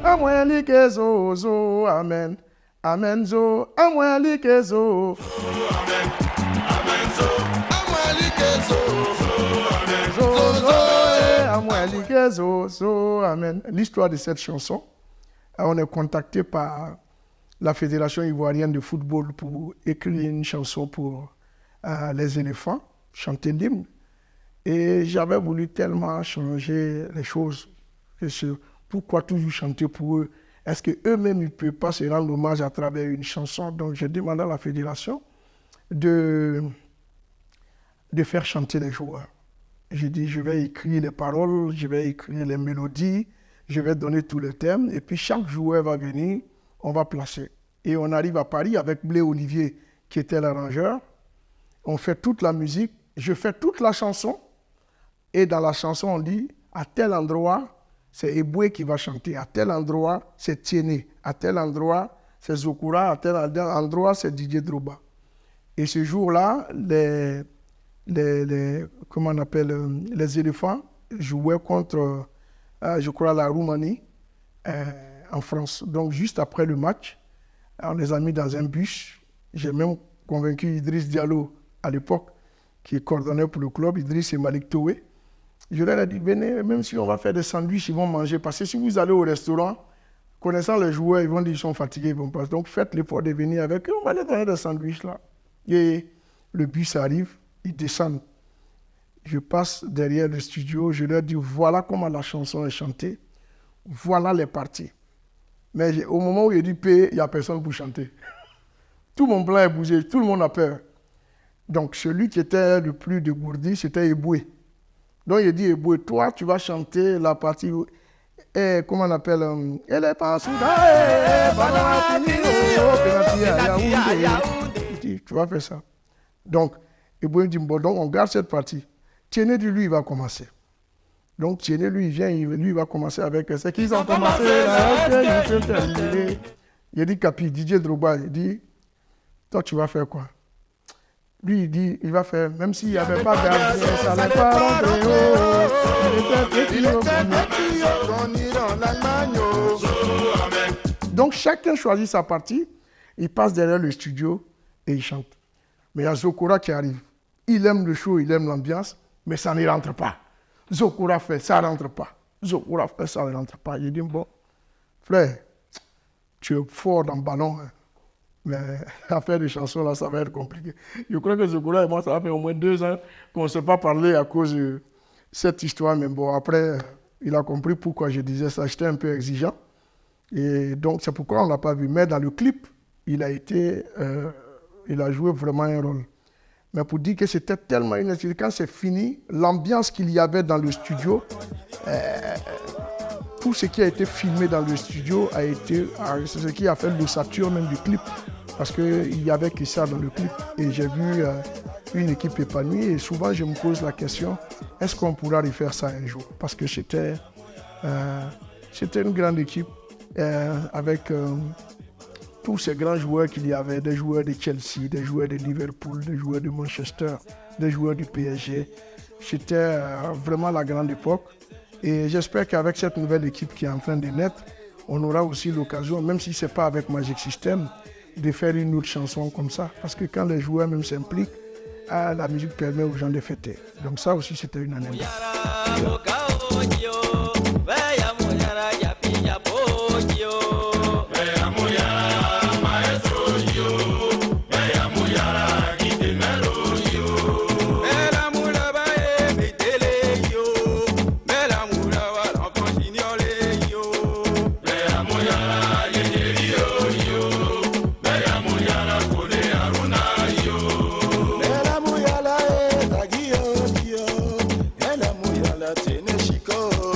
amwelike zo zo amen amen zo amwelike zo Amen. Amen. So, amwelike zo. zo zo amwelike zo zo amen. L'histoire de cette chanson, on est contacté par la Fédération ivoirienne de football pour écrire une chanson pour les éléphants, chanter l'hymne. Et j'avais voulu tellement changer les choses. Pourquoi toujours chanter pour eux? Est-ce qu'eux-mêmes ne peuvent pas se rendre hommage à travers une chanson? Donc j'ai demandé à la fédération de faire chanter les joueurs. J'ai dit, je vais écrire les paroles, je vais écrire les mélodies, je vais donner tous les thèmes, et puis chaque joueur va venir, on va placer. Et on arrive à Paris avec Blé Olivier, qui était l'arrangeur. On fait toute la musique, je fais toute la chanson, et dans la chanson, on dit, à tel endroit, c'est Eboué qui va chanter, à tel endroit, c'est Tiéné, à tel endroit, c'est Zokora, à tel endroit, c'est Didier Drogba. Et ce jour-là, comment on appelle, les éléphants jouaient contre, je crois, la Roumanie en France. Donc, juste après le match, on les a mis dans un bus. J'ai même convaincu Idriss Diallo, à l'époque, qui est coordonné pour le club, Idriss et Malik Toué. Je leur ai dit, venez, même si on va faire des sandwichs, ils vont manger. Parce que si vous allez au restaurant, connaissant les joueurs, ils vont dire qu'ils sont fatigués, ils vont pas. Donc, faites l'effort de venir avec eux, on va leur donner des sandwichs là. Et le bus arrive, ils descendent. Je passe derrière le studio, je leur dis, voilà comment la chanson est chantée, voilà les parties. Mais au moment où il dit P, il n'y a personne pour chanter. Tout mon plan est bougé, tout le monde a peur. Donc celui qui était le plus dégourdi, c'était Eboué. Donc il dit, Eboué, toi, tu vas chanter la partie, comment on appelle, elle est pas soudain, tu vas faire ça. Donc, Eboué dit, bon, donc on garde cette partie. Tiéné, lui, il va commencer. Donc Tiéné, lui, il vient, lui, il va commencer avec ce qu'ils ont commencé. Il dit, Capi, Didier Drogba, il dit, toi, tu vas faire quoi? Lui, il dit, il va faire, même s'il n'y avait pas d'argent, ça n'allait pas rentrer. Donc chacun choisit sa partie, il passe derrière le studio et il chante. Mais il y a Zokora qui arrive. Il aime le show, il aime l'ambiance, mais ça ne rentre pas. Zokora fait, ça ne rentre pas. Zokora fait, ça ne rentre pas. Il dit, bon, frère, tu es fort dans le ballon, hein. Mais à faire des chansons, là, ça va être compliqué. Je crois que Zokora et moi, ça va faire au moins 2 ans qu'on ne s'est pas parlé à cause de cette histoire. Mais bon, après, il a compris pourquoi je disais ça. J'étais un peu exigeant. Et donc, c'est pourquoi on ne l'a pas vu. Mais dans le clip, il a joué vraiment un rôle. Mais pour dire que c'était tellement inutile, quand c'est fini, l'ambiance qu'il y avait dans le studio, tout ce qui a été filmé dans le studio c'est ce qui a fait l'ossature même du clip. Parce qu'il n'y avait que ça dans le clip. Et j'ai vu une équipe épanouie et souvent je me pose la question, est-ce qu'on pourra refaire ça un jour? Parce que c'était une grande équipe avec tous ces grands joueurs qu'il y avait, des joueurs de Chelsea, des joueurs de Liverpool, des joueurs de Manchester, des joueurs du PSG. C'était vraiment la grande époque. Et j'espère qu'avec cette nouvelle équipe qui est en train de naître, on aura aussi l'occasion, même si ce n'est pas avec Magic System, de faire une autre chanson comme ça. Parce que quand les joueurs même s'impliquent, la musique permet aux gens de fêter. Donc ça aussi, c'était une anecdote. Go.